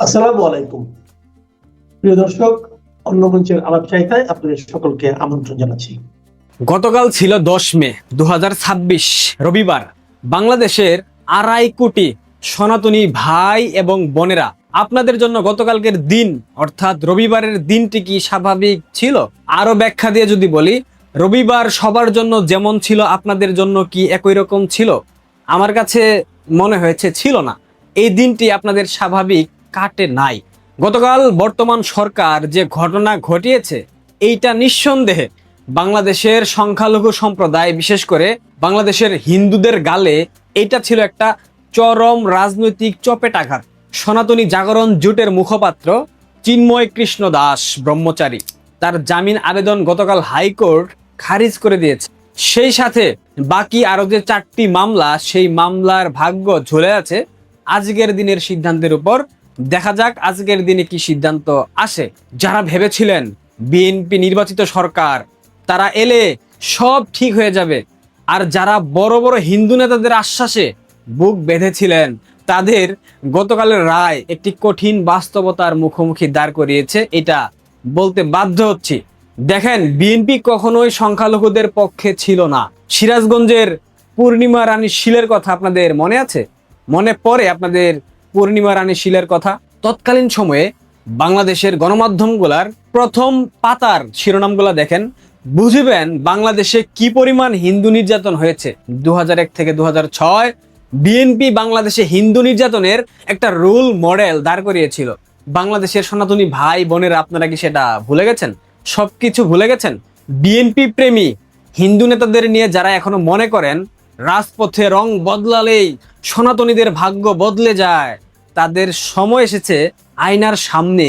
আসসালামু আলাইকুম। প্রিয় দর্শক, অন্য মঞ্চের আলাপ চাইতায় আপনাদের সকলকে আমন্ত্রণ জানাচ্ছি। গতকাল ছিল 10 মে 2026 রবিবার। বাংলাদেশের 2.5 কোটি সনাতনী ভাই এবং বোনেরা, আপনাদের জন্য গতকালকের দিন অর্থাৎ রবিবারের দিনটি কি স্বাভাবিক ছিল? আরো ব্যাখ্যা দিয়ে যদি বলি, রবিবার সবার জন্য যেমন ছিল আপনাদের জন্য কি একই রকম ছিল? আমার কাছে মনে হয়েছে ছিল না। এই দিনটি আপনাদের স্বাভাবিক কাটে নাই। গতকাল বর্তমান সরকার যে ঘটনা ঘটিয়েছে, এইটা নিঃসন্দেহে বাংলাদেশের সংখ্যালঘু সম্প্রদায়, বিশেষ করে বাংলাদেশের হিন্দুদের গালে এটা ছিল একটা চরম রাজনৈতিক চপেটাঘাত। সনাতনী জাগরণ জোটের মুখপাত্র চিন্ময় কৃষ্ণ দাস ব্রহ্মচারী, তার জামিন আবেদন গতকাল হাইকোর্ট খারিজ করে দিয়েছে। সেই সাথে বাকি আরো যে 4টি মামলা, সেই মামলার ভাগ্য ঝুলে আছে আজকের দিনের সিদ্ধান্তের উপর। দেখা যাক আজকের দিনে কি সিদ্ধান্ত আসে। যারা ভেবেছিলেন বিএনপি নির্বাচিত সরকার, তারা এলে সব ঠিক হয়ে যাবে, আর যারা বড় বড় হিন্দু নেতাদের আশ্বাসে বুক বেঁধেছিলেন, তাদের গতকালের রায় একটি কঠিন বাস্তবতার মুখোমুখি দাঁড় করিয়েছে, এটা বলতে বাধ্য হচ্ছি। দেখেন, বিএনপি কখনোই সংখ্যালঘুদের পক্ষে ছিল না। সিরাজগঞ্জের পূর্ণিমা রানী শীলের কথা আপনাদের মনে আছে? মনে পড়ে আপনাদের পূর্ণিমা রানী শীলের কথা? তৎকালীন সময়ে বাংলাদেশের গণমাধ্যমগুলার প্রথম পাতার শিরোনামগুলা দেখেন, বুঝবেন বাংলাদেশে কি পরিমাণ হিন্দু নির্যাতন হয়েছে। 2001 থেকে 2006 বিএনপি বাংলাদেশে হিন্দু নির্যাতনের একটা রোল মডেল দাঁড় করিয়েছিল। বাংলাদেশের সনাতনী ভাই বোনেরা, আপনারা কি সেটা ভুলে গেছেন? সবকিছু ভুলে গেছেন? বিএনপি প্রেমী হিন্দু নেতাদের নিয়ে যারা এখনো মনে করেন রাজপথে রং বদলালেই সনাতনীদের ভাগ্য বদলে যায়, তাদের সময় এসেছে আয়নার সামনে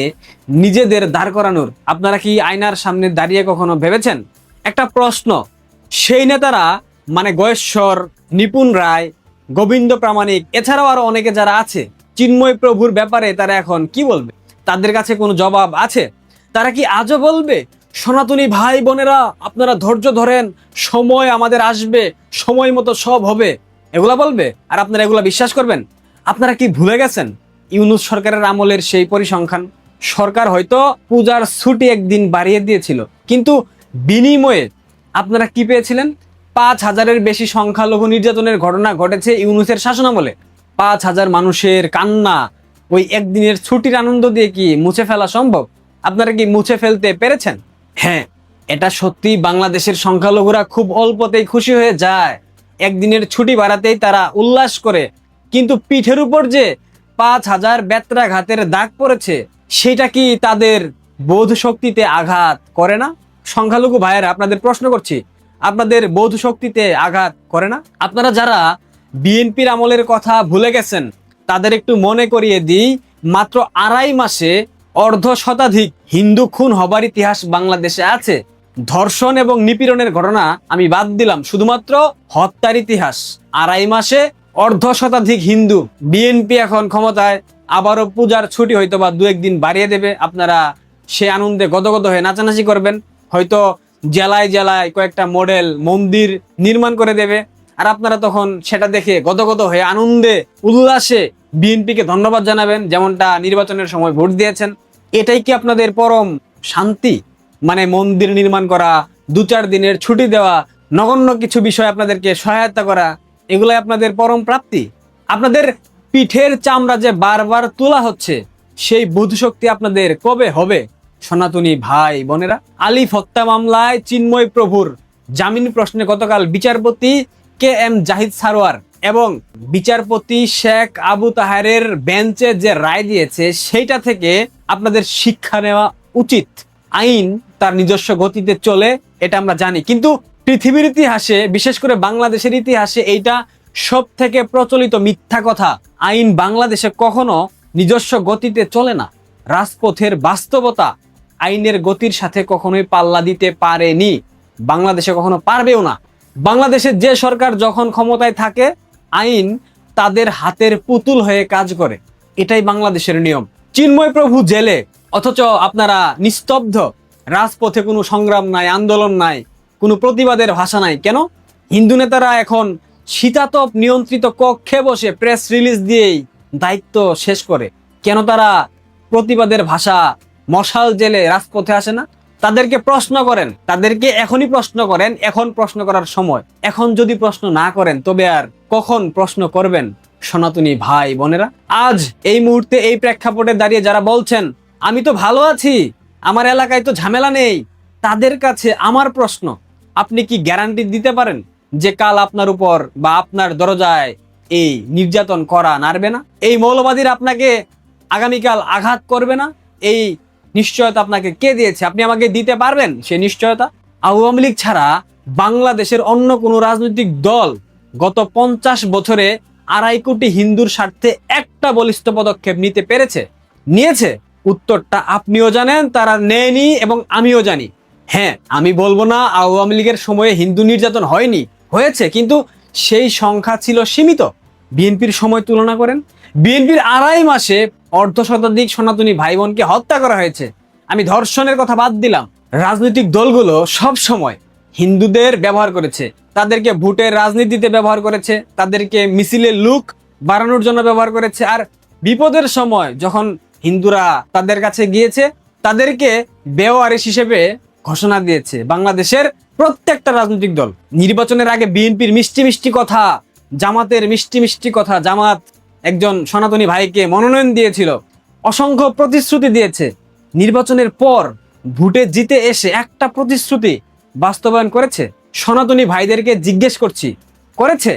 নিজেদের দাঁড় করানোর। আপনারা কি আয়নার সামনে দাঁড়িয়ে কখনো ভেবেছেন? একটা প্রশ্ন, সেই নেতারা মানে গয়েশ্বর, নিপুণ রায়, গোবিন্দ প্রামাণিক, এছাড়াও আরো অনেকে যারা আছে, চিন্ময় প্রভুর ব্যাপারে তারা এখন কি বলবে? তাদের কাছে কোনো জবাব আছে? তারা কি আজও বলবে সনাতনী ভাই বোনেরা আপনারা ধৈর্য ধরেন, সময় আমাদের আসবে, সময় মতো সব হবে, এগুলা বলবে? আর আপনারা এগুলা বিশ্বাস করবেন? আপনারা কি ভুলে গেছেন ইউনূস সরকারের আমলের সেই পরিসংখ্যান? সরকার হয়তো পূজার ছুটি একদিন বাড়িয়ে দিয়েছিল, কিন্তু বিনিময়ে আপনারা কি পেয়েছিলেন? 5,000-এর বেশি সংখ্যালঘু নির্যাতনের ঘটনা ঘটেছে ইউনূসের শাসনামলে। 5,000 মানুষের কান্না ওই একদিনের ছুটির আনন্দ দিয়ে কি মুছে ফেলা সম্ভব? আপনারা কি মুছে ফেলতে পেরেছেন? হ্যাঁ, এটা সত্যি, বাংলাদেশের সংখ্যালঘুরা খুব অল্পতেই খুশি হয়ে যায়, একদিনের ছুটি বাড়াতেই তারা উল্লাস করে। কিন্তু পিঠের উপর যে 5,000 বেত্রাঘাতের দাগ পড়েছে, সেটা কি তাদের বোধ শক্তিতে আঘাত করে না? সংখ্যালঘু ভাইয়েরা, আপনাদের প্রশ্ন করছি, আপনাদের বোধ শক্তিতে আঘাত করে না? আপনারা যারা বিএনপির আমলের কথা ভুলে গেছেন, তাদের একটু মনে করিয়ে দিই, মাত্র 2.5 মাসে 1/2 শতাধিক হিন্দু খুন হবার ইতিহাস বাংলাদেশে আছে। ধর্ষণ এবং নিপীড়নের ঘটনা আমি বাদ দিলাম, শুধুমাত্র হত্যার ইতিহাস। 2.5 মাসে 1/2 শতাধিক হিন্দু। বিএনপি এখন ক্ষমতায়, আবারও পূজার ছুটি হয়তো বা 2-1 দিন বাড়িয়ে দেবে, আপনারা সে আনন্দে গদগদ হয়ে নাচানাচি করবেন। হয়তো জেলায় জেলায় কয়েকটা মডেল মন্দির নির্মাণ করে দেবে, আর আপনারা তখন সেটা দেখে গদগদ হয়ে আনন্দে উল্লাসে বিএনপিকে ধন্যবাদ জানাবেন, যেমনটা নির্বাচনের সময় ভোট দিয়েছেন। এটাই কি আপনাদের পরম শান্তি? মানে মন্দির নির্মাণ করা, 2-4 দিনের ছুটি দেওয়া, নগণ্য কিছু বিষয় আপনাদেরকে সহায়তা করা, এগুলাই আপনাদের পরম প্রাপ্তি? আপনাদের পিঠের চামড়া যে বারবার তোলা হচ্ছে, সেই বোধশক্তি আপনাদের কবে হবে সনাতনী ভাই বোনেরা? আলিফ হত্যা মামলায় চিন্ময় প্রভুর জামিন প্রশ্নে গতকাল বিচারপতি KM জাহিদ সারোয়ার এবং বিচারপতি শেখ আবু তাহেরের বেঞ্চে যে রায় দিয়েছে, সেইটা থেকে আপনাদের শিক্ষা নেওয়া উচিত। আইন তার নিজস্ব গতিতে চলে, এটা আমরা জানি, কিন্তু পৃথিবীর ইতিহাসে, বিশেষ করে বাংলাদেশের ইতিহাসে, এইটা সব থেকে প্রচলিত মিথ্যা কথা। আইন বাংলাদেশে কখনো নিজস্ব গতিতে চলে না। রাজপথের বাস্তবতা আইনের গতির সাথে কখনোই পাল্লা দিতে পারেনি, বাংলাদেশে কখনো পারবেও না। বাংলাদেশের যে সরকার যখন ক্ষমতায় থাকে, আইন তাদের হাতের পুতুল হয়ে কাজ করে, এটাই বাংলাদেশের নিয়ম। চিন্ময় প্রভু জেলে, অথচ আপনারা নিস্তব্ধ, রাজপথে কোনো সংগ্রাম নাই, আন্দোলন নাই, কোনো প্রতিবাদের ভাষা নাই। কেন? হিন্দু নেতারা এখন শীতাতপ নিয়ন্ত্রিত কক্ষে বসে প্রেস রিলিজ দিয়েই দায়িত্ব শেষ করে। কেন তারা প্রতিবাদের ভাষা মশাল জেলে রাজপথে আসে না? তাদেরকে প্রশ্ন করেন, তাদেরকে এখনই প্রশ্ন করেন, এখন প্রশ্ন করার সময়। এখন যদি প্রশ্ন না করেন তবে আর কখন প্রশ্ন করবেন সনাতনী ভাই বোনেরা? আজ এই মুহূর্তে এই প্রেক্ষাপটে দাঁড়িয়ে যারা বলছেন আমি তো ভালো আছি, আমার এলাকায় তো ঝামেলা নেই, তাদের কাছে আমার প্রশ্ন, আপনি কি গ্যারান্টি দিতে পারেন যে কাল আপনার উপর বা আপনার দরজায় এই নির্যাতন করা নাড়বে না? এই মৌলবাদীরা আপনাকে আগামীকাল আঘাত করবে না? এই নিশ্চয়তা আপনাকে কে দিয়েছে? আপনি আমাকে দিতে পারবেন সে নিশ্চয়তা? আওয়ামী লীগ ছাড়া বাংলাদেশের অন্য কোনো রাজনৈতিক দল গত 50 বছরে 2.5 কোটি হিন্দুর স্বার্থে একটা বলিষ্ঠ পদক্ষেপ নিতে পেরেছে? নিয়েছে? উত্তরটা আপনিও জানেন, তারা নেয়নি এবং আমিও জানি। হ্যাঁ, আমি বলবো না আওয়ামী লীগের সময়ে হিন্দু নির্যাতন হয়নি, হয়েছে, কিন্তু সেই সংখ্যা ছিল সীমিত। বিএনপির সময় তুলনা করেন, বিএনপির 2.5 মাসে অর্ধশতাধিক সনাতনী ভাই বোনকে হত্যা করা হয়েছে। আমি ধর্ষণের কথা বাদ দিলাম। রাজনৈতিক দলগুলো সব সময় হিন্দুদের ব্যবহার করেছে, তাদেরকে ভোটের রাজনীতিতে ব্যবহার করেছে, তাদেরকে মিছিলের লুক বাড়ানোর জন্য ব্যবহার করেছে, আর বিপদের সময় যখন হিন্দুরা তাদের কাছে গিয়েছে তাদেরকে বেওয়ারিশ হিসেবে ঘোষণা দিয়েছে বাংলাদেশের প্রত্যেকটা রাজনৈতিক দল। নির্বাচনের আগে বিএনপির মিষ্টি মিষ্টি কথা, জামাতের মিষ্টি মিষ্টি কথা, জামাত একজন সনাতনী ভাইকে মনোনয়ন দিয়েছিল, অসংখ্য প্রতিশ্রুতি দিয়েছে। নির্বাচনের পর ভোটে জিতে এসে একটা প্রতিশ্রুতি বাস্তবায়ন করেছে? সনাতনী ভাইদেরকে জিজ্ঞেস করছি, করেছে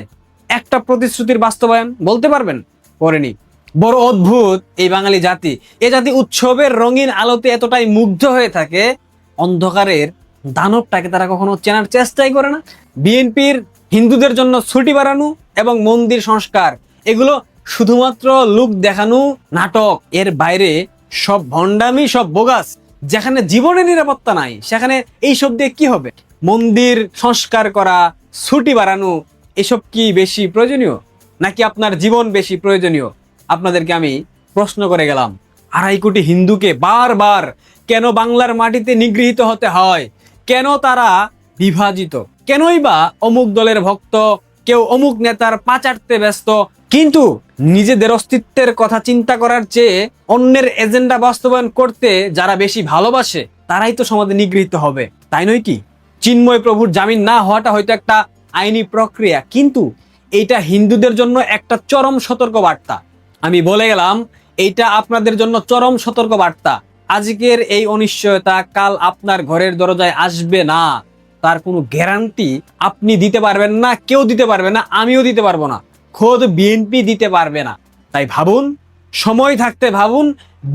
একটা প্রতিশ্রুতির বাস্তবায়ন? বলতে পারবেন? করেনি। বড় অদ্ভুত এই বাঙালি জাতি। এ জাতি উৎসবের রঙিন আলোতে এতটাই মুগ্ধ হয়ে থাকে, অন্ধকারের দানবটাকে তারা কখনো চেনার চেষ্টাই করে না। বিএনপির হিন্দুদের জন্য ছুটি বাড়ানো এবং মন্দির সংস্কার, এগুলো শুধুমাত্র লোক দেখানো নাটক। এর বাইরে সব ভণ্ডামি, সব বোগাস। যেখানে জীবনের নিরাপত্তা নাই সেখানে এইসব দিয়ে কি হবে? মন্দির সংস্কার করা, ছুটি বাড়ানো, এসব কি বেশি প্রয়োজনীয় নাকি আপনার জীবন বেশি প্রয়োজনীয়? আপনাদেরকে আমি প্রশ্ন করে গেলাম, 2.5 কোটি হিন্দুকে বারবার কেন বাংলার মাটিতে নিগৃহীত হতে হয়? কেন তারা বিভাজিত? কেনই বা অমুক দলের ভক্ত, কেউ অমুক নেতার পা চাটতে ব্যস্ত, কিন্তু নিজেদের অস্তিত্বের কথা চিন্তা করার চেয়ে অন্যের এজেন্ডা বাস্তবায়ন করতে যারা বেশি ভালোবাসে তারাই তো সমাজে নিগৃহীত হবে, তাই নয় কি? চিন্ময় প্রভুর জামিন না হওয়াটা হয়তো একটা আইনি প্রক্রিয়া, কিন্তু এইটা হিন্দুদের জন্য একটা চরম সতর্ক বার্তা। আমি বলে গেলাম, এইটা আপনাদের জন্য চরম সতর্ক বার্তা। আজকের এই অনিশ্চয়তা কাল আপনার ঘরের দরজায় আসবে না, তার কোনো গ্যারান্টি আপনি দিতে পারবেন না, কেউ দিতে পারবে না, আমিও দিতে পারবো না, খোদ বিএনপি দিতে পারবে না। তাই ভাবুন, সময় থাকতে ভাবুন,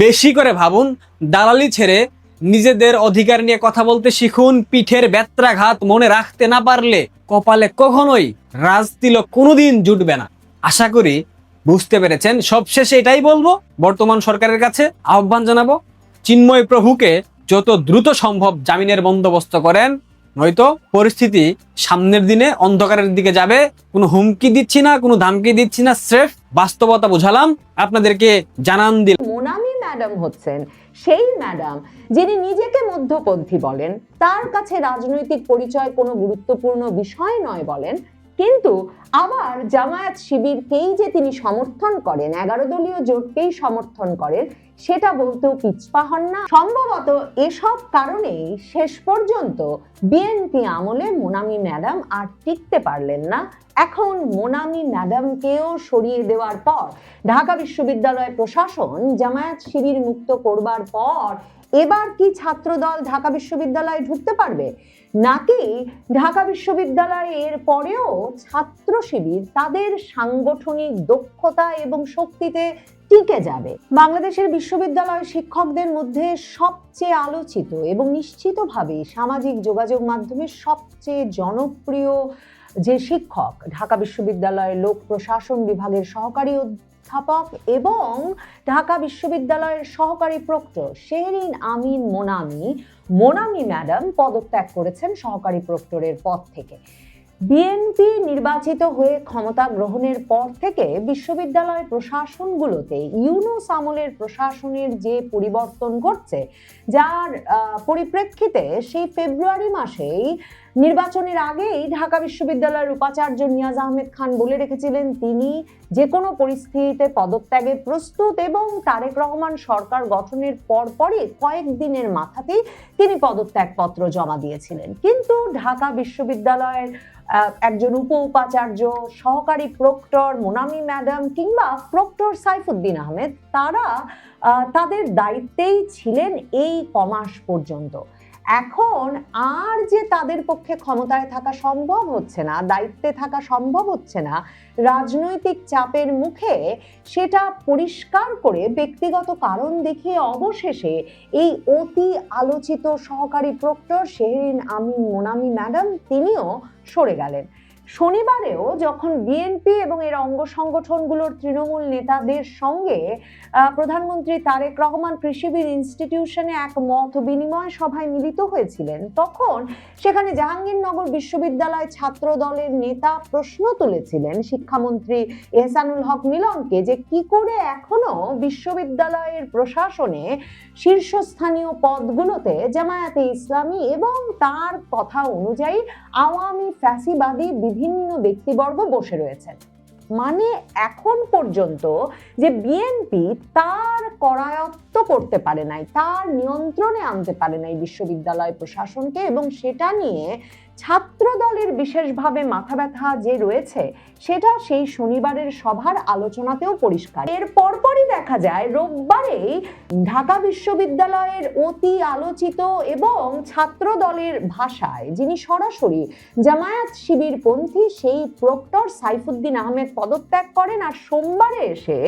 বেশি করে ভাবুন, দালালি ছেড়ে নিজেদের অধিকার নিয়ে কথা বলতে শিখুন। পিঠের ব্যত্রাঘাত মনে রাখতে না পারলে কপালে কখনোই রাজতিলক কোনোদিন জুটবে না। আশা করি বুঝতে পেরেছেন। সবশেষে এটাই বলবো, বর্তমান সরকারের কাছে আহ্বান জানাবো, চিন্ময় প্রভুকে যত দ্রুত সম্ভব জামিনের বন্দোবস্ত করেন, নয়তো পরিস্থিতি সামনের দিনে অন্ধকারের দিকে যাবে। কোনো হুমকি দিচ্ছি না, কোনো ধামকি দিচ্ছি না, স্রেফ বাস্তবতা বুঝালাম, আপনাদেরকে জানান দিলাম। মোনামি ম্যাডাম হচ্ছেন সেই ম্যাডাম যিনি নিজেকে মধ্যপন্থী বলেন, তার কাছে রাজনৈতিক পরিচয় কোনো গুরুত্বপূর্ণ বিষয় নয় বলেন, কিন্তু আবার জামায়াত শিবিরকেই যে তিনি সমর্থন করেন, 11 দলীয় জোটকেই সমর্থন করেন, সেটা বলতেও পিছপা হন না। সম্ভবত এসব কারণেই শেষ পর্যন্ত বিএনপি আমলে মোনামি ম্যাডাম আর টিকতে পারলেন না। এখন মোনামি ম্যাডামকেও সরিয়ে দেওয়ার পর ঢাকা বিশ্ববিদ্যালয় প্রশাসন জামায়াত শিবির মুক্ত করবার পর এবার কি ছাত্রদল ঢাকা বিশ্ববিদ্যালয়ে ঢুকতে পারবে, নাকি ঢাকা বিশ্ববিদ্যালয়ের পরেও ছাত্র শিবির তাদের সাংগঠনিক দক্ষতা এবং শক্তিতে টিকে যাবে? বাংলাদেশের বিশ্ববিদ্যালয় শিক্ষকদের মধ্যে সবচেয়ে আলোচিত এবং নিশ্চিতভাবে সামাজিক যোগাযোগ মাধ্যমে সবচেয়ে জনপ্রিয় যে শিক্ষক, ঢাকা বিশ্ববিদ্যালয়ের লোক প্রশাসন বিভাগের সহকারী অধ্যাপক এবং ঢাকা বিশ্ববিদ্যালয়ের সহকারী প্রক্টর শেহরিন আমিন মোনামি ম্যাডাম পদত্যাগ করেছেন সহকারী প্রক্টরের পদ থেকে। বিএনপি নির্বাচিত হয়ে ক্ষমতা গ্রহণের পর থেকে বিশ্ববিদ্যালয় প্রশাসনগুলোতে ইউনূস আমলের প্রশাসনের যে পরিবর্তন ঘটছে, যার পরিপ্রেক্ষিতে সেই ফেব্রুয়ারি মাসেই নির্বাচনের আগেই ঢাকা বিশ্ববিদ্যালয়ের উপাচার্য নিয়াজ আহমেদ খান বলে রেখেছিলেন তিনি যে কোনো পরিস্থিতিতে পদত্যাগে প্রস্তুত, এবং তারেক রহমান সরকার গঠনের পরপরই কয়েকদিনের মাথাতেই তিনি পদত্যাগপত্র জমা দিয়েছিলেন। কিন্তু ঢাকা বিশ্ববিদ্যালয়ের একজন উপাচার্য, সহকারী প্রক্টর মোনামি ম্যাডাম কিংবা প্রক্টর সাইফুদ্দিন আহমেদ তারা তাদের দায়িত্বেই ছিলেন এই কমাস পর্যন্ত। এখন আর যে তাদের পক্ষে ক্ষমতায় থাকা সম্ভব হচ্ছে না, দায়িত্বে থাকা সম্ভব হচ্ছে না রাজনৈতিক চাপের মুখে, সেটা পরিষ্কার করে ব্যক্তিগত কারণ দেখিয়ে অবশেষে এই অতি আলোচিত সহকারী প্রক্টর শেহরিন আমিন মোনামি ম্যাডাম তিনিও সরে গেলেন। শনিবারেও যখন বিএনপি এবং এর অঙ্গ সংগঠনগুলোর তৃণমূল নেতাদের সঙ্গে প্রধানমন্ত্রী তারেক রহমান কৃষিবিদ ইনস্টিটিউশনে এক মত বিনিময় সভায় মিলিত হয়েছিলেন, তখন সেখানে জাহাঙ্গীরনগর বিশ্ববিদ্যালয় ছাত্র দলের নেতা প্রশ্ন তুলেছিলেন শিক্ষামন্ত্রী এহসানুল হক মিলনকে যে কি করে এখনো বিশ্ববিদ্যালয়ের প্রশাসনে শীর্ষস্থানীয় পদগুলোতে জামায়াতে ইসলামী এবং তার কথা অনুযায়ী আওয়ামী ফ্যাসিবাদী বিভিন্ন ব্যক্তিবর্গ বসে রয়েছেন। মানে এখন পর্যন্ত যে বিএনপি তার করায়ত্ত করতে পারে নাই, তার নিয়ন্ত্রণে আনতে পারে নাই বিশ্ববিদ্যালয় প্রশাসনকে, এবং সেটা নিয়ে ছাত্র দলের বিশেষভাবে মাথা ব্যথা যে রয়েছে সেটা সেই শনিবারের সভার আলোচনাতেও পরিষ্কার। এর পরপরই দেখা যায় রোববারেই ঢাকা বিশ্ববিদ্যালয়ের অতি আলোচিত এবং ছাত্র দলের ভাষায় যিনি সরাসরি জামায়াত শিবির পন্থী সেই প্রক্টর সাইফুদ্দিন আহমেদ পদত্যাগ করেন, আর সোমবারে এসে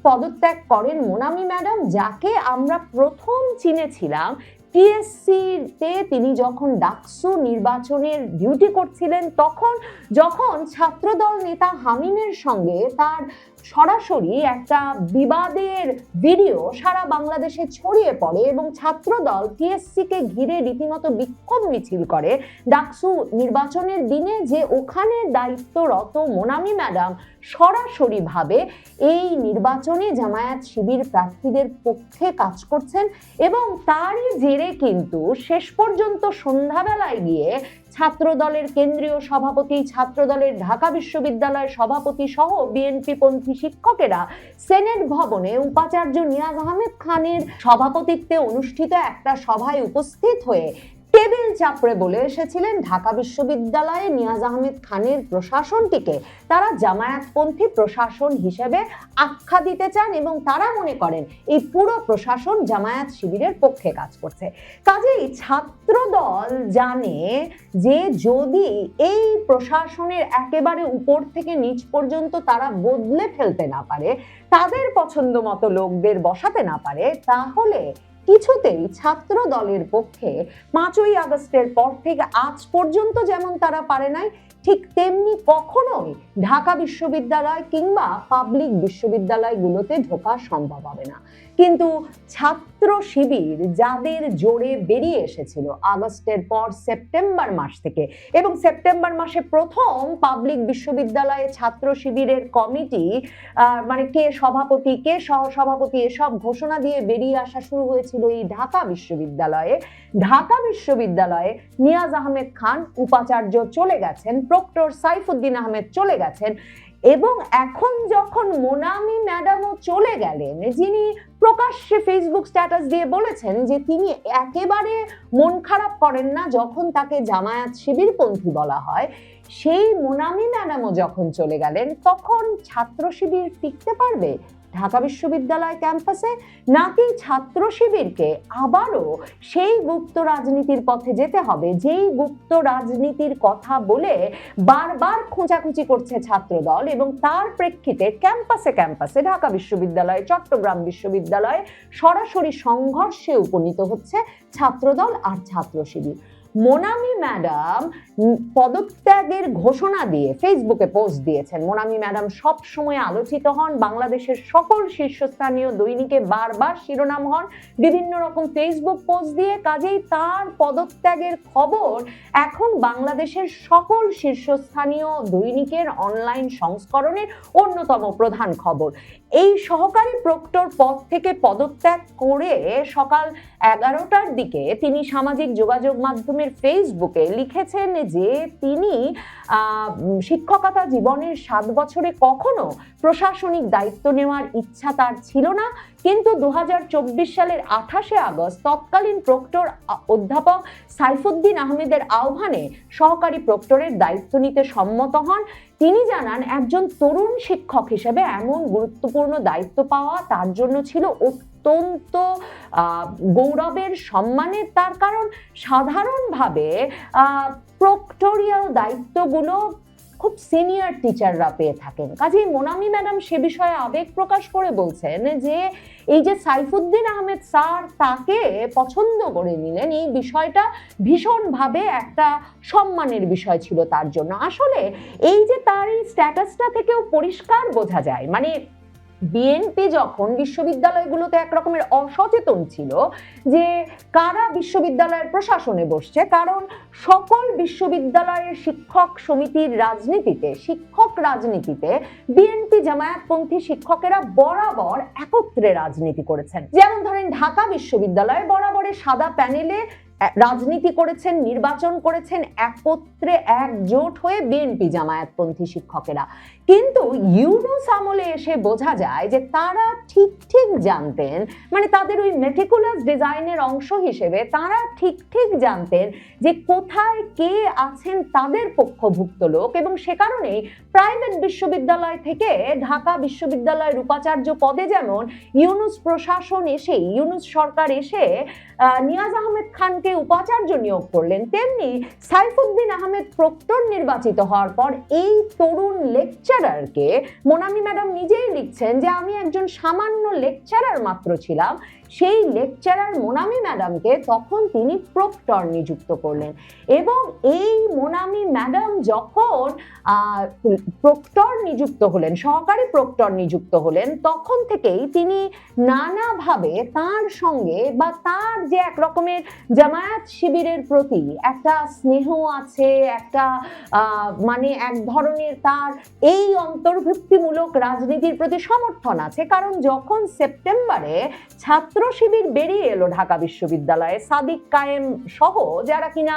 পদত্যাগ করেন মোনামি ম্যাডাম, যাকে আমরা প্রথম চিনেছিলাম টিএসসিতে তিনি যখন ডাকসু নির্বাচনের ডিউটি করছিলেন, তখন যখন ছাত্রদল নেতা হামিমের সঙ্গে তার সরাসরি একটা বিবাদের ভিডিও সারা বাংলাদেশে ছড়িয়ে পড়ে এবং ছাত্রদল টিএসসিকে ঘিরে রীতিমতো বিক্ষোভ মিছিল করে ডাকসু নির্বাচনের দিনে, যে ওখানে দায়িত্বরত মোনামি ম্যাডাম সরাসরি ভাবে এই নির্বাচনে জামায়াত শিবির প্রার্থীদের পক্ষে কাজ করছেন, এবং তারই জেরে কিন্তু শেষ পর্যন্ত সন্ধ্যাবেলায় গিয়ে ছাত্রদলের কেন্দ্রীয় সভাপতি, ছাত্রদলের ঢাকা বিশ্ববিদ্যালয়ের সভাপতি সহ বিএনপি পন্থী শিক্ষকেরা সেনেট ভবনে উপাচার্য নিয়াজ আহমেদ খানের সভাপতিত্বে অনুষ্ঠিত একটা সভায় উপস্থিত হয়ে টেবিল চাপড়ে বলে এসেছিলেন ঢাকা বিশ্ববিদ্যালয়ে নিয়াজ আহমেদ খানের প্রশাসনটিকে তারা জামায়াতপন্থী প্রশাসন হিসেবে আখ্যা দিতে চান, এবং তারা মনে করেন এই পুরো প্রশাসন জামায়াত শিবিরের পক্ষে কাজ করছে। কাজেই ছাত্রদল জানে যে যদি এই প্রশাসনের একেবারে উপর থেকে নিচ পর্যন্ত তারা বদলে ফেলতে না পারে, তাদের পছন্দ মতো লোকদের বসাতে না পারে, তাহলে কিছুতেই ছাত্র দলের পক্ষে 5ই আগস্টের পর থেকে আজ পর্যন্ত যেমন তারা পারে নাই, ঠিক তেমনি কখনোই ঢাকা বিশ্ববিদ্যালয় কিংবা পাবলিক বিশ্ববিদ্যালয়গুলোতে ঢোকা সম্ভব হবে না। কিন্তু ছাত্র শিবির যাদের জোরে বেরিয়ে এসেছিল আগস্টের পর সেপ্টেম্বর মাস থেকে, এবং সেপ্টেম্বর মাসে প্রথম পাবলিক বিশ্ববিদ্যালয়ে ছাত্র শিবিরের কমিটি মানে কে সভাপতি কে সহসভাপতি এসব ঘোষণা দিয়ে বেরিয়ে আসা শুরু হয়েছিল এই ঢাকা বিশ্ববিদ্যালয়ে। ঢাকা বিশ্ববিদ্যালয়ে নিয়াজ আহমেদ খান উপাচার্য চলে গেছেন, প্রক্টর সাইফুদ্দিন আহমেদ চলে গেছেন, এবং এখন যখন মোনামি ম্যাডামও চলে গেলেন, যিনি প্রকাশ্যে ফেসবুক স্ট্যাটাস দিয়ে বলেছেন যে তিনি একেবারে মন খারাপ করেন না যখন তাকে জামায়াত শিবিরপন্থী বলা হয়, সেই মোনামি ম্যাডামও যখন চলে গেলেন, তখন ছাত্র শিবির টিকতে পারবে ঢাকা বিশ্ববিদ্যালয় ক্যাম্পাসে, নাকি ছাত্র শিবিরকে আবারও সেই গুপ্ত রাজনীতির পথে যেতে হবে যেই গুপ্ত রাজনীতির কথা বলে বারবার খোঁচাখুচি করছে ছাত্রদল, এবং তার প্রেক্ষিতে ক্যাম্পাসে ক্যাম্পাসে ঢাকা বিশ্ববিদ্যালয়, চট্টগ্রাম বিশ্ববিদ্যালয়ে সরাসরি সংঘর্ষে উপনীত হচ্ছে ছাত্রদল আর ছাত্র শিবির। মোনামি ম্যাডাম পদত্যাগের ঘোষণা দিয়ে ফেসবুকে পোস্ট দিয়েছেন। মোনামি ম্যাডাম সব সময় আলোচিত হন, বাংলাদেশের সকল শীর্ষস্থানীয় দৈনিকে বারবার শিরোনাম হন বিভিন্ন রকম ফেসবুক পোস্ট দিয়ে। কাজেই তার পদত্যাগের খবর এখন বাংলাদেশের সকল শীর্ষস্থানীয় দৈনিকের অনলাইন সংস্করণের অন্যতম প্রধান খবর। এই সহকারী প্রক্টর পদ থেকে পদত্যাগ করে সকাল 11টার দিকে তিনি সামাজিক যোগাযোগ মাধ্যমের ফেসবুকে লিখেছেন যে তিনি শিক্ষকতা জীবনের 7 বছরে কখনো প্রশাসনিক দায়িত্ব নেওয়ার ইচ্ছা তার ছিল না, কিন্তু 2024 সালের 28শে আগস্ট তৎকালীন প্রক্টর অধ্যাপক সাইফুদ্দিন আহমেদের আহ্বানে সহকারী প্রক্টরের দায়িত্ব নিতে সম্মত হন। তিনি জানান, একজন তরুণ শিক্ষক হিসেবে এমন গুরুত্বপূর্ণ দায়িত্ব পাওয়া তার জন্য ছিল অত্যন্ত গৌরবের, সম্মানের। তার কারণ সাধারণভাবে প্রক্টোরিয়াল দায়িত্বগুলো খুব সিনিয়র টিচাররা পেয়ে থাকেন। কাজেই মোনামি ম্যাডাম সে বিষয়ে আবেগ প্রকাশ করে বলছেন যে এই যে সাইফুদ্দিন আহমেদ স্যার তাকে পছন্দ করে নিলেন, এই বিষয়টা ভীষণভাবে একটা সম্মানের বিষয় ছিল তার জন্য। আসলে এই যে তার এই স্ট্যাটাসটা থেকেও পরিষ্কার বোঝা যায়, মানে বিএনপি যখন বিশ্ববিদ্যালয়গুলোতে এক রকমের অসচেতন ছিল যে কারা বিশ্ববিদ্যালয়ের প্রশাসনে বসছে, কারণ সকল বিশ্ববিদ্যালয়ের শিক্ষক সমিতির রাজনীতিতে, শিক্ষক রাজনীতিতে বিএনপি জামায়াতপন্থী শিক্ষকেরা বরাবর একত্রে রাজনীতি করেছেন। যেমন ধরেন ঢাকা বিশ্ববিদ্যালয়ে বরাবরের সাদা প্যানেলে রাজনীতি করেছেন, নির্বাচন করেছেন একত্রে একজোট হয়ে বিএনপি জামায়াতপন্থী শিক্ষকেরা। কিন্তু ইউনূস আমলে এসে বোঝা যায় যে তারা ঠিক জানতেন, মানে তাদের ওই মেটিকুলাস ডিজাইনের অংশ হিসেবে তারা ঠিক জানতেন যে কোথায় কে আছেন তাদের পক্ষভুক্ত লোক, এবং সে কারণেই প্রাইভেট বিশ্ববিদ্যালয় থেকে ঢাকা বিশ্ববিদ্যালয়ের উপাচার্য পদে যেমন ইউনূস প্রশাসন এসে, ইউনূস সরকার এসে নিয়াজ আহমেদ খানকে উপাচার্য নিয়োগ করলেন, তেমনি সাইফুদ্দিন আহমেদ প্রক্টর নির্বাচিত হওয়ার পর এই তরুণ লেকচারারকে, মোনামি ম্যাডাম নিজেই লিখছেন যে আমি একজন সামান্য লেকচারার মাত্র ছিলাম, সেই লেকচারার মোনামি ম্যাডামকে তখন তিনি প্রক্টর নিযুক্ত করলেন। এবং এই মোনামি ম্যাডাম যখন প্রক্টর নিযুক্ত হলেন, সহকারী প্রক্টর নিযুক্ত হলেন, তখন থেকেই তিনি নানাভাবে তার সঙ্গে বা তার যে এক রকমের জামায়াত শিবিরের প্রতি একটা স্নেহ আছে, একটা মানে এক ধরনের তার এই অন্তর্ভুক্তিমূলক রাজনীতির প্রতি সমর্থন আছে। কারণ যখন সেপ্টেম্বরে ছাত্র শিবির বেরিয়ে এলো ঢাকা বিশ্ববিদ্যালয়ে, সাদিক কায়েম সহ যারা কিনা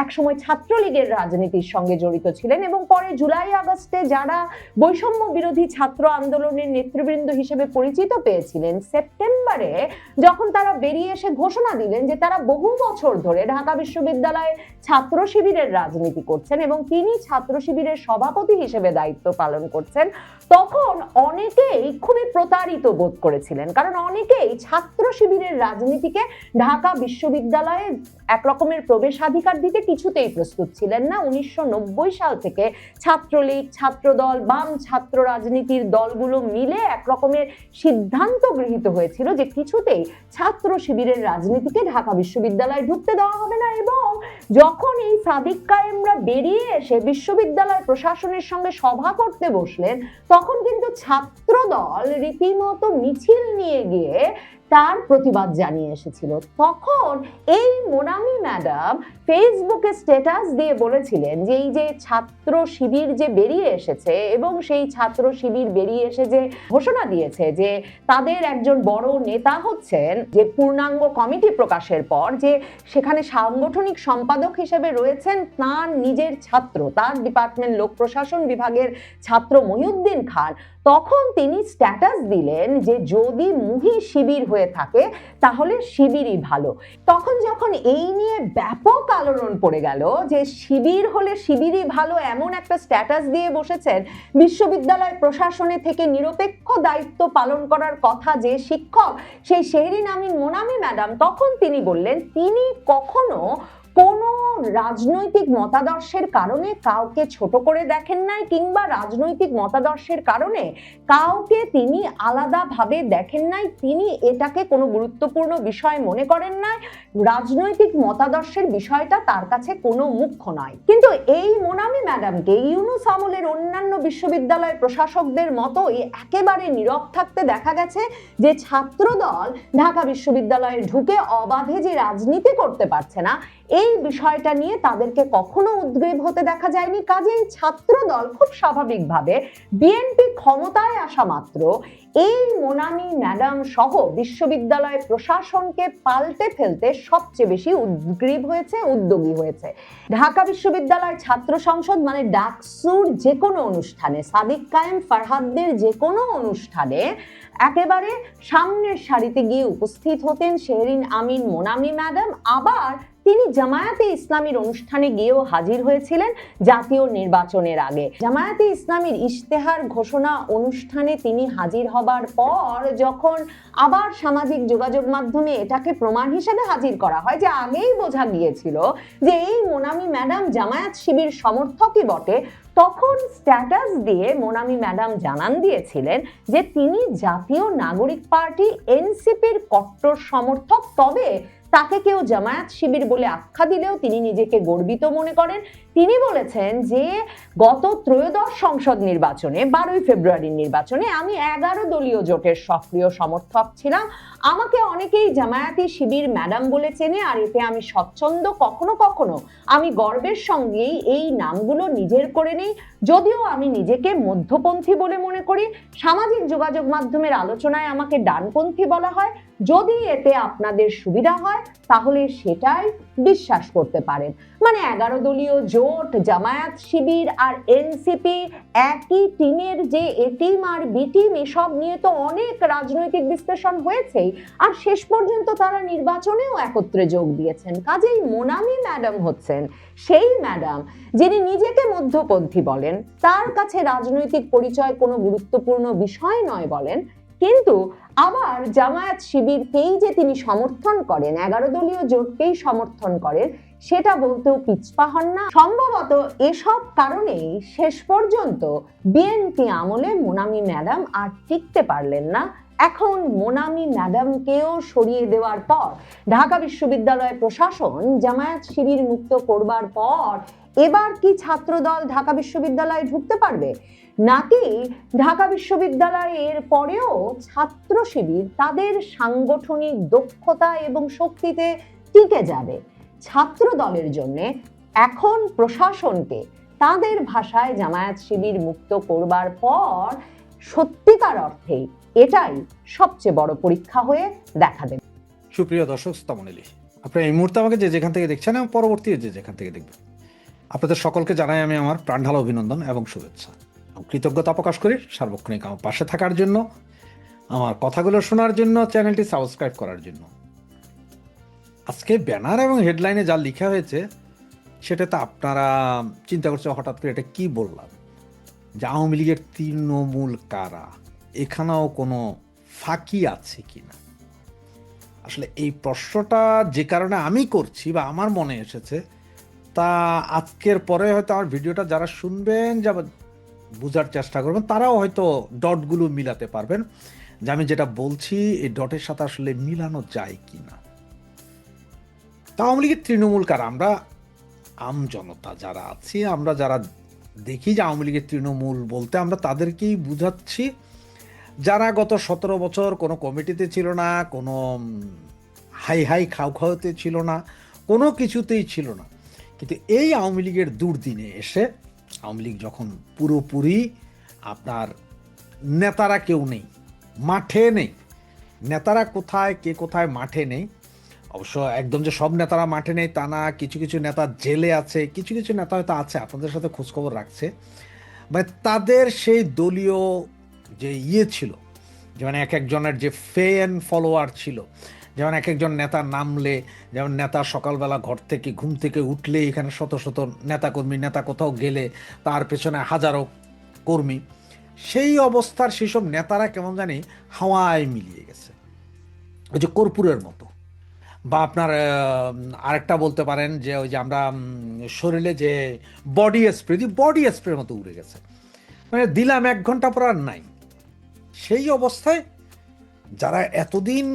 একসময় ছাত্রলীগের রাজনীতির সঙ্গে জড়িত ছিলেন এবং পরে জুলাই আগস্টে যারা বৈষম্য বিরোধী ছাত্র আন্দোলনের নেতৃবৃন্দ হিসেবে পরিচিত পেয়েছিলেন, সেপ্টেম্বরে যখন তারা বেরিয়ে এসে ঘোষণা দিলেন যে তারা বহু বছর ধরে ঢাকা বিশ্ববিদ্যালয়ে ছাত্র শিবিরের রাজনীতি করছেন এবং তিনি ছাত্র শিবিরের সভাপতি হিসেবে দায়িত্ব পালন করছেন, তখন অনেকেই খুবই প্রতারিত বোধ করেছিলেন। কারণ অনেকেই ছাত্র শিবিরের রাজনীতিকে ঢাকা বিশ্ববিদ্যালয়ে এক রকমের প্রবেশাধিকার দিতে কিছুতেই প্রস্তুত ছিলেন না। 1990 সাল থেকে ছাত্রলীগ, ছাত্রদল, বাম ছাত্র রাজনীতির দলগুলো মিলে এক রকমের সিদ্ধান্ত গৃহীত হয়েছিল যে কিছুতেই ছাত্র শিবিরের রাজনীতিকে ঢাকা বিশ্ববিদ্যালয়ে ঢুকতে দেওয়া হবে না। এবং যখন এই সাদিক কায়েমরা বেরিয়ে এসে বিশ্ববিদ্যালয় প্রশাসনের সঙ্গে সভা করতে বসলেন, তখন কিন্তু ছাত্রদল রীতিমতো মিছিল নিয়ে গিয়ে তার প্রতিবাদ জানিয়ে এসেছিল। তখন এই মোনামি ম্যাডাম ফেসবুকে স্ট্যাটাস দিয়ে বলেছিলেন যে এই যে ছাত্র শিবির যে বেরিয়ে এসেছে এবং সেই ছাত্র শিবির বেরিয়ে এসে যে ঘোষণা দিয়েছে যে তাদের একজন বড় নেতা হচ্ছেন, যে পূর্ণাঙ্গ কমিটি প্রকাশের পর যে সেখানে সাংগঠনিক সম্পাদক হিসেবে রয়েছেন তার নিজের ছাত্র, তার ডিপার্টমেন্ট লোক প্রশাসন বিভাগের ছাত্র মহিউদ্দিন খান, তখন তিনি স্ট্যাটাস দিলেন যে যদি মুহি শিবির হয়ে থাকে তাহলে শিবিরই ভালো। তখন যখন এই নিয়ে ব্যাপক আলোড়ন পড়ে গেল যে শিবির হলে শিবিরই ভালো এমন একটা স্ট্যাটাস দিয়ে বসেছেন বিশ্ববিদ্যালয় প্রশাসনে থেকে নিরপেক্ষ দায়িত্ব পালন করার কথা যে শিক্ষক, সেই শেহরিন আমিন মোনামি ম্যাডাম, তখন তিনি বললেন তিনি কখনো কোনো রাজনৈতিক মতাদর্শের কারণে কাউকে ছোট করে দেখেন নাই, কিংবা রাজনৈতিক মতাদর্শের কারণে কাউকে তিনি আলাদাভাবে দেখেন নাই, তিনি এটাকে কোনো গুরুত্বপূর্ণ বিষয় মনে করেন নাই, রাজনৈতিক মতাদর্শের বিষয়টা তার কাছে কোনো মুখ্য নয়। কিন্তু এই মোনামি ম্যাডামকে ইউনূস আমলের অন্যান্য বিশ্ববিদ্যালয় প্রশাসকদের মতোই একেবারে নীরব থাকতে দেখা গেছে যে ছাত্রদল ঢাকা বিশ্ববিদ্যালয়ে ঢুকে অবাধে যে রাজনীতি করতে পারছে না, এই বিষয়টা নিয়ে তাদেরকে কখনো উদ্গ্রীব হতে দেখা যায়নি। কাজেই ছাত্রদল খুব স্বাভাবিকভাবে বিএনপি ক্ষমতায় আসা মাত্র এই মোনামি ম্যাডাম সহ বিশ্ববিদ্যালয় প্রশাসনকে পাল্টে ফেলতে সবচেয়ে বেশি উদ্গ্রীব হয়েছে, উদ্যোগী হয়েছে। ঢাকা বিশ্ববিদ্যালয় ছাত্র সংসদ মানে ডাকসুর যে কোনো অনুষ্ঠানে, সাদিক কায়েম ফারহাদদের যে কোনো অনুষ্ঠানে একেবারে সামনের সারিতে গিয়ে উপস্থিত হতেন শেহরিন আমিন মোনামি ম্যাডাম। আবার তিনি জামায়াতে ইসলামীর অনুষ্ঠানে গিয়েও হাজির হয়েছিলেন জাতীয় নির্বাচনের আগে। জামায়াতে ইসলামীর ইশতেহার ঘোষণা অনুষ্ঠানে তিনি হাজির হবার পর যখন আবার সামাজিক যোগাযোগ মাধ্যমে এটাকে প্রমাণ হিসেবে হাজির করা হয় যে আগেই বোঝা গিয়েছিল যে এই মোনামি ম্যাডাম জামায়াত শিবির সমর্থকই বটে, তখন স্ট্যাটাস দিয়ে মোনামি ম্যাডাম জানান দিয়েছিলেন যে তিনি জাতীয় নাগরিক পার্টি এনসিপির কট্টর সমর্থক, তবে তাকে কেউ জামায়াত শিবির বলে আখ্যা দিলেও তিনি নিজেকে গর্বিত মনে করেন। তিনি বলেছেন যে গত ত্রয়োদশ সংসদ নির্বাচনে 12ই ফেব্রুয়ারির নির্বাচনে আমি 11 দলীয় জোটের সক্রিয় সমর্থক ছিলাম। আমাকে অনেকেই জামায়াতি শিবির ম্যাডাম বলে চেনে, আর এতে আমি স্বচ্ছন্দ। কখনো কখনো আমি গর্বের সঙ্গেই এই নামগুলো নিজের করে নেই, যদিও আমি নিজেকে মধ্যপন্থী বলে মনে করি। সামাজিক যোগাযোগ মাধ্যমের আলোচনায় আমাকে ডানপন্থী বলা হয়। যদি এতে আপনাদের সুবিধা হয় তাহলে সেটাই বিশ্বাস করতে পারেন। মানে 11 দলীয় জোট, জামায়াত শিবির আর এনসিপি একই টিমের যে এ টিম আর বি টিম, এসব নিয়ে তো অনেক রাজনৈতিক বিশ্লেষণ হয়েছেই, আর শেষ পর্যন্ত তারা নির্বাচনেও একত্রে যোগ দিয়েছেন। কাজেই মোনামি ম্যাডাম হচ্ছেন সেই ম্যাডাম যিনি নিজেকে মধ্যপন্থী বলেন, তার কাছে রাজনৈতিক পরিচয় কোনো গুরুত্বপূর্ণ বিষয় নয় বলেন, কিন্তু আবার জামায়াত শিবিরকেই যে তিনি সমর্থন করেন, 11 দলীয় জোটকেই সমর্থন করেন, সেটা বলতেও পিছপা হন না। সম্ভবত এসব কারণেই শেষ পর্যন্ত বিএনপি আমলে মোনামি ম্যাডাম আর টিকতে পারলেন না। এখন মোনামি ম্যাডামকেও সরিয়ে দেওয়ার পর ঢাকা বিশ্ববিদ্যালয় প্রশাসন জামায়াত শিবির মুক্ত করবার পর এবার কি ছাত্রদল ঢাকা বিশ্ববিদ্যালয়ে ঢুকতে পারবে, নাকি ঢাকা বিশ্ববিদ্যালয়ের পরেও ছাত্র শিবির তাদের সাংগঠনিক দক্ষতা এবং শক্তিতে টিকে যাবে? ছাত্র দলের জন্য এখন প্রশাসনকে তাদের ভাষায় জামায়াত শিবির মুক্ত করবার পর সত্যিকার অর্থেই এটাই সবচেয়ে বড় পরীক্ষা হয়ে দেখা দেবে। সুপ্রিয় দর্শক, আসসালামু আলাইকুম। আপনারা এই মুহূর্তে আমাকে যে যেখান থেকে দেখছেন এবং পরবর্তী যে যেখান থেকে দেখবেন, আপনাদের সকলকে জানাই আমি আমার প্রাণঢালা অভিনন্দন এবং শুভেচ্ছা। কৃতজ্ঞতা প্রকাশ করি সার্বক্ষণিক আমার পাশে থাকার জন্য, আমার কথাগুলো শোনার জন্য, চ্যানেলটি সাবস্ক্রাইব করার জন্য। আজকে ব্যানার এবং হেডলাইনে যা লেখা হয়েছে সেটা তো আপনারা চিন্তা করছে হঠাৎ করে এটা কি বললাম, যে আওয়ামী লীগের তৃণমূল কারা, এখানেও কোনো ফাঁকি আছে কিনা। আসলে এই প্রশ্নটা যে কারণে আমি করছি বা আমার মনে এসেছে, তা আজকের পরে হয়তো আমার ভিডিওটা যারা শুনবেন, যা বোঝার চেষ্টা করবেন, তারাও হয়তো ডটগুলো মিলাতে পারবেন যে আমি যেটা বলছি এই ডটের সাথে আসলে মিলানো যায় কিনা। তা আওয়ামী লীগের তৃণমূল কারা, আমরা আম জনতা যারা আছি, আমরা যারা দেখি যে আওয়ামী লীগের তৃণমূল বলতে আমরা তাদেরকেই বুঝাচ্ছি যারা গত 17 বছর কোনো কমিটিতে ছিল না, কোনো হাই হাই খাওয়াতে ছিল না, কোনো কিছুতেই ছিল না। কিন্তু এই আওয়ামী লীগের দুর্দিনে এসে, আওয়ামী লীগ যখন পুরোপুরি আপনার নেতারা কেউ নেই, মাঠে নেই, নেতারা কোথায়, কে কোথায়, মাঠে নেই। অবশ্য একদম যে সব নেতারা মাঠে নেই তা না, কিছু কিছু নেতা জেলে আছে, কিছু কিছু নেতা হয়তো আছে আপনাদের সাথে খোঁজখবর রাখছে। মানে তাদের সেই দলীয় যে ছিল, যেমন এক একজনের যে ফ্যান ফলোয়ার ছিল, যেমন এক একজন নেতা নামলে, যেমন নেতা সকালবেলা ঘর থেকে ঘুম থেকে উঠলে এখানে শত শত নেতাকর্মী, নেতা কোথাও গেলে তার পেছনে হাজারো কর্মী, সেই অবস্থার সেসব নেতারা কেমন জানি হাওয়ায় মিলিয়ে গেছে, ওই যে কর্পূরের মতো। বা আপনার আরেকটা বলতে পারেন যে ওই যে আমরা শরীরে যে বডি স্প্রে দিই, বডি স্প্রের মতো উড়ে গেছে, মানে দিলাম 1 ঘন্টা পর আর নাই। সেই অবস্থায় যারা এতদিন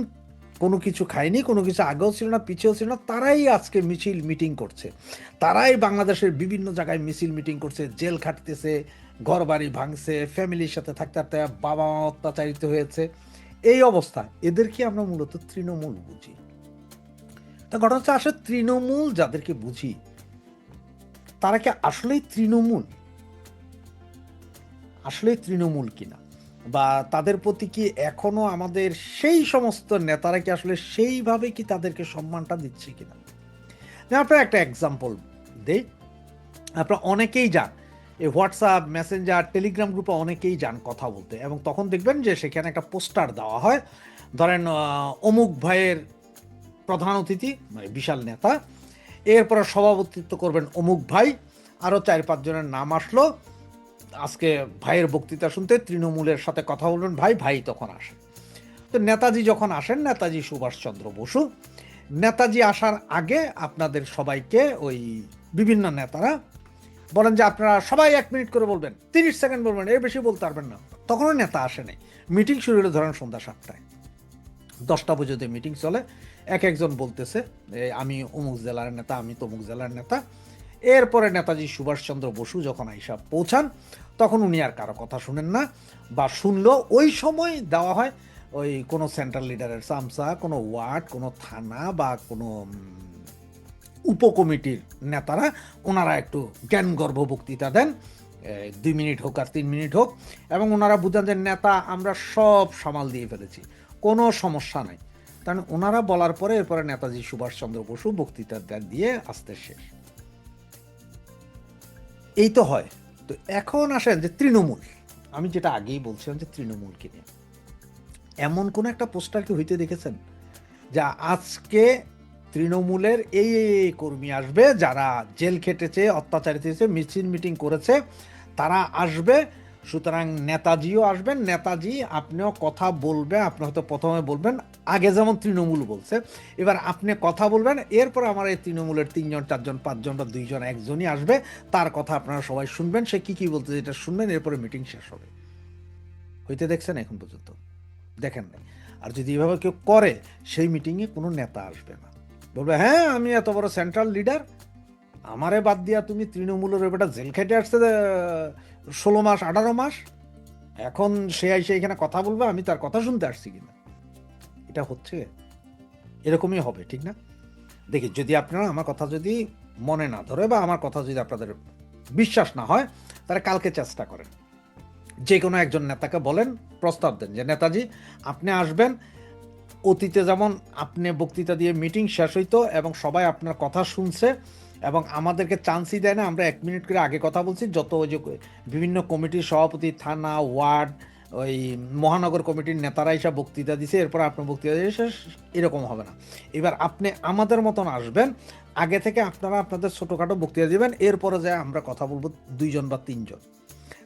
কোনো কিছু খায়নি, কোনো কিছু আগেও ছিল না, পিছিয়েও ছিল না, তারাই আজকে মিছিল মিটিং করছে, তারাই বাংলাদেশের বিভিন্ন জায়গায় মিছিল মিটিং করছে, জেল খাটতেছে, ঘর বাড়ি ভাঙছে, ফ্যামিলির সাথে থাকতে থাকতে বাবা মা অত্যাচারিত হয়েছে। এই অবস্থায় এদেরকে আমরা মূলত তৃণমূল বুঝি। তা ঘটনা হচ্ছে আসলে তৃণমূল যাদেরকে বুঝি তারা কি আসলেই তৃণমূল কিনা, বা তাদের প্রতি কি এখনো আমাদের সেই সমস্ত নেতারা কি আসলে সেইভাবে কি তাদেরকে সম্মানটা দিচ্ছে কিনা। আপনার একটা এক্সাম্পল দেই, আপনারা অনেকেই যান এই হোয়াটসঅ্যাপ, মেসেঞ্জার, টেলিগ্রাম গ্রুপে অনেকেই যান কথা বলতে, এবং তখন দেখবেন যে সেখানে একটা পোস্টার দেওয়া হয়, ধরেন অমুক ভাইয়ের প্রধান অতিথি মানে বিশাল নেতা, এরপরে সভাপতিত্ব করবেন অমুক ভাই, আরও 4-5 জনের নাম আসলো আজকে ভাইয়ের বক্তৃতা শুনতে, তৃণমূলের সাথে কথা বলবেন ভাই তখন আসেন। তো নেতাজি যখন আসেন, নেতাজি সুভাষচন্দ্র বসু, নেতাজি আসার আগে আপনাদের সবাইকে ওই বিভিন্ন নেতারা বলেন যে আপনারা সবাই 1 মিনিট করে বলবেন, 30 সেকেন্ড বলবেন, এর বেশি বলতে পারবেন না। তখনও নেতা আসেনি। মিটিং শুরু হলো ধরেন সন্ধ্যা 7টায়, 10টা পর্যন্ত মিটিং চলে, একজন বলতেছে আমি অমুক জেলার নেতা, আমি তমুক জেলার নেতা। এরপরে নেতাজি সুভাষচন্দ্র বসু যখন আইসা পৌঁছান, তখন উনি আর কারো কথা শুনেন না, বা শুনলেও ওই সময় দেওয়া হয় ওই কোনো সেন্ট্রাল লিডারের চামচা, কোনো ওয়ার্ড, কোনো থানা বা কোনো উপকমিটির নেতারা ওনারা একটু জ্ঞানগর্ভ বক্তৃতা দেন, 2 মিনিট হোক আর 3 মিনিট হোক, এবং ওনারা বুঝান যে নেতা আমরা সব সামাল দিয়ে ফেলেছি, কোনো সমস্যা নাই। কারণ ওনারা বলার পরে এরপরে নেতাজি সুভাষচন্দ্র বসু বক্তৃতা দিয়ে আসতে শেষ। এই তো হয়। তো এখন আসেন যে তৃণমূল, আমি যেটা আগেই বলছিলাম যে তৃণমূলকে নিয়ে এমন কোন একটা পোস্টার কি হইতে দেখেছেন যা আজকে তৃণমূলের এই কর্মী আসবে যারা জেল খেটেছে, অত্যাচারিত হয়েছে, মিটিং করেছে, তারা আসবে, সুতরাং নেতাজিও আসবেন, নেতাজি আপনিও কথা বলবে, আপনি হয়তো প্রথমে বলবেন আগে যেমন তৃণমূল বলছে, এবার আপনি কথা বলবেন, এরপর আমার এই তৃণমূলের 3 জন 4 জন 5 জন বা 2 জন 1 জনই আসবে, তার কথা আপনারা সবাই শুনবেন, সে কি বলতে এটা শুনবেন, এরপরে মিটিং শেষ হবে। হইতে দেখছেন এখন পর্যন্ত? দেখেন নাই। আর যদি এভাবে কেউ করে, সেই মিটিংয়ে কোনো নেতা আসবে না, বলবে হ্যাঁ আমি এত বড় সেন্ট্রাল লিডার, আমারে বাদ দিয়া তুমি তৃণমূলের বেটা জেল খেটে আসছে 16 মাস 18 মাস, এখন সে এসে এখানে কথা বলবে, আমি তার কথা শুনতে আসছি কিনা। এটা হচ্ছে এরকমই হবে, ঠিক না? দেখি, যদি আপনারা আমার কথা যদি মনে না ধরে বা আমার কথা যদি আপনাদের বিশ্বাস না হয়, তাহলে কালকে চেষ্টা করেন, যে কোনো একজন নেতাকে বলেন, প্রস্তাব দেন যে নেতাজি আপনি আসবেন, অতীতে যেমন আপনি বক্তৃতা দিয়ে মিটিং শেষ হইতো এবং সবাই আপনার কথা শুনছে এবং আমাদেরকে চান্সই দেয় না, আমরা 1 মিনিট করে আগে কথা বলছি, যত ওই যে বিভিন্ন কমিটির সভাপতি, থানা, ওয়ার্ড, ওই মহানগর কমিটির নেতারা এসব বক্তৃতা দিছে, এরপর আপনার বক্তৃতা দিয়ে শেষ, এরকম হবে না। এবার আপনি আমাদের মতন আসবেন, আগে থেকে আপনারা আপনাদের ছোটোখাটো বক্তৃতা দিবেন, এরপরে যায় আমরা কথা বলবো 2 জন বা 3 জন।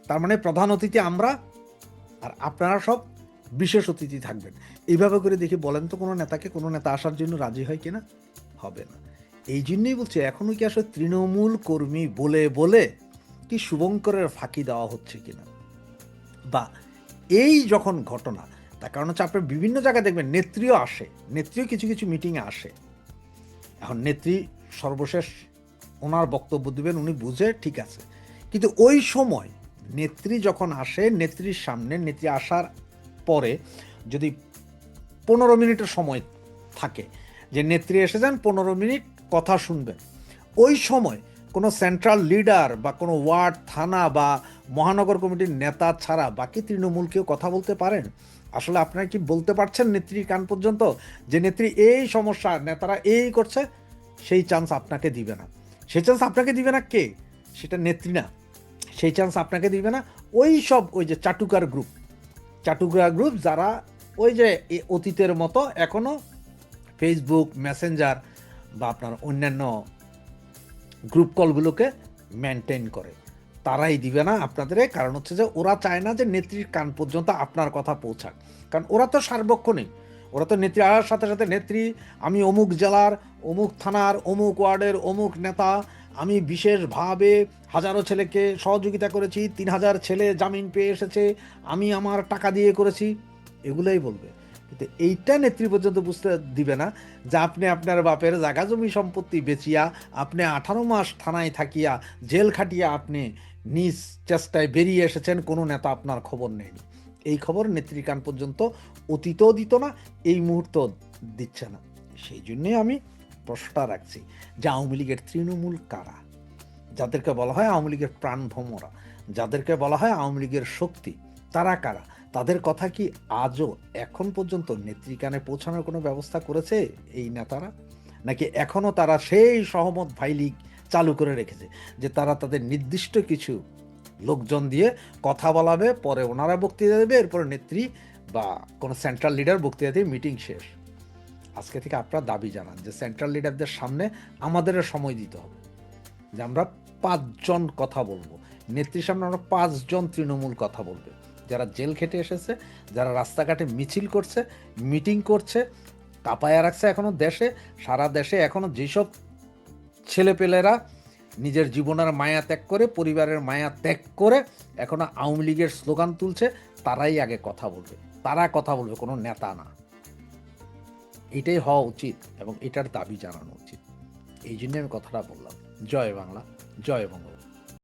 তার মানে প্রধান অতিথি আমরা, আর আপনারা সব বিশেষ অতিথি থাকবেন। এইভাবে করে দেখি বলেন তো কোনো নেতাকে কোনো নেতা আসার জন্য রাজি হয় কিনা? হবে না। এই জন্যই বলছি, এখনো কি আসলে তৃণমূল কর্মী বলে বলে কি শুভঙ্করের ফাঁকি দেওয়া হচ্ছে কিনা, বা এই যখন ঘটনা, তার কারণ হচ্ছে আপনার বিভিন্ন জায়গায় দেখবেন নেত্রীও আসে, নেত্রীও কিছু কিছু মিটিংয়ে আসে। এখন নেত্রী সর্বশেষ ওনার বক্তব্য দিবেন, উনি বুঝে ঠিক আছে, কিন্তু ওই সময় নেত্রী যখন আসে, নেত্রীর সামনে, নেত্রী আসার পরে যদি 15 মিনিটের সময় থাকে যে নেত্রী এসে যান 15 মিনিট কথা শুনবেন, ওই সময় কোনো সেন্ট্রাল লিডার বা কোনো ওয়ার্ড, থানা বা মহানগর কমিটির নেতা ছাড়া বাকি তৃণমূলকেও কথা বলতে পারেন? আসলে আপনারা কি বলতে পারছেন নেত্রীর কান পর্যন্ত যে নেত্রী এই সমস্যা, নেতারা এই করছে? সেই চান্স আপনাকে দিবে না। সেই চান্স আপনাকে দিবে না কে? সেটা নেত্রী না, সেই চান্স আপনাকে দিবে না ওই সব ওই যে চাটুকার গ্রুপ যারা ওই যে অতীতের মতো এখনো ফেসবুক, মেসেঞ্জার বা আপনার অন্যান্য গ্রুপ কলগুলোকে মেনটেন করে, তারাই দিবে না আপনাদের। কারণ হচ্ছে যে ওরা চায় না যে নেত্রীর কান পর্যন্ত আপনার কথা পৌঁছাক, কারণ ওরা তো সার্বক্ষণিক, ওরা তো নেত্রী আসার সাথে সাথে নেত্রী আমি অমুক জেলার, অমুক থানার, অমুক ওয়ার্ডের অমুক নেতা, আমি বিশেষভাবে হাজারো ছেলেকে সহযোগিতা করেছি, 3000 ছেলে জামিন পেয়ে এসেছে, আমি আমার টাকা দিয়ে করেছি, এগুলোই বলবে। কিন্তু এইটা নেত্রী পর্যন্ত বুঝতে দিবে না যে আপনি আপনার বাপের জায়গা জমি সম্পত্তি বেচিয়া, আপনি 18 মাস থানায় থাকিয়া, জেল খাটিয়া আপনি নিজ চেষ্টায় বেরিয়ে এসেছেন, কোনো নেতা আপনার খবর নেয়নি। এই খবর নেত্রীর কান পর্যন্ত অতীতও দিত না, এই মুহূর্ত দিচ্ছে না। সেই জন্যে আমি প্রশ্নটা রাখছি যে আওয়ামী লীগের তৃণমূল কারা, যাদেরকে বলা হয় আওয়ামী লীগের প্রাণ ভ্রমরা, যাদেরকে বলা হয় আওয়ামী লীগের শক্তি, তারা কারা? তাদের কথা কি আজও এখন পর্যন্ত নেত্রীকানে পৌঁছানোর কোনো ব্যবস্থা করেছে এই নেতারা? নাকি এখনো তারা সেই সহমত ভাই লীগ চালু করে রেখেছে, যে তারা তাদের নির্দিষ্ট কিছু লোকজন দিয়ে কথা বলাবে, পরে ওনারা বক্তৃতা দেবে, এরপরে নেত্রী বা কোনো সেন্ট্রাল লিডার বক্তৃতা দিয়ে মিটিং শেষ? আজকে থেকে আপনারা দাবি জানান যে সেন্ট্রাল লিডারদের সামনে আমাদের সময় দিতে হবে, যে আমরা 5 জন কথা বলবো, নেত্রীর সামনে আমরা 5 জন তৃণমূল কথা বলবে, যারা জেল খেটে এসেছে, যারা রাস্তাঘাটে মিছিল করছে, মিটিং করছে, কাঁপায়া রাখছে এখনো দেশে, সারা দেশে এখনো যেসব ছেলেপেলেরা নিজের জীবনের মায়া ত্যাগ করে, পরিবারের মায়া ত্যাগ করে এখনো আওয়ামী লীগের স্লোগান তুলছে, তারাই আগে কথা বলবে, তারা কথা বলবে, কোনো নেতা না। এটাই হওয়া উচিত এবং এটার দাবি জানানো উচিত। এই জন্য আমি কথাটা বললাম। জয় বাংলা, জয় বঙ্গবন্ধু।